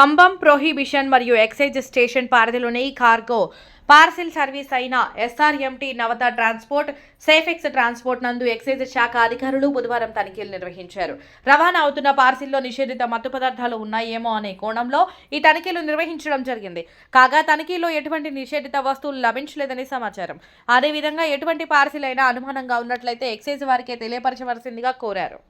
Khammam prohibition మరియు excise station పరిధిలోని cargo parcel service అయిన ఎస్ఆర్ఎంటీ నవత ట్రాన్స్పోర్ట్, సేఫెక్స్ ట్రాన్స్పోర్ట్ నందు ఎక్సైజ్ శాఖ అధికారులు బుధవారం తనిఖీలు నిర్వహించారు. రవాణా అవుతున్న పార్సిల్లో నిషేధిత మత్తు పదార్థాలు ఉన్నాయేమో అనే కోణంలో ఈ తనిఖీలు నిర్వహించడం జరిగింది. కాగా తనిఖీలో ఎటువంటి నిషేధిత వస్తువులు లభించలేదని సమాచారం. అదేవిధంగా ఎటువంటి పార్సిల్ అయినా అనుమానంగా ఉన్నట్లయితే ఎక్సైజ్ వారికే తెలియపరచవలసిందిగా కోరారు.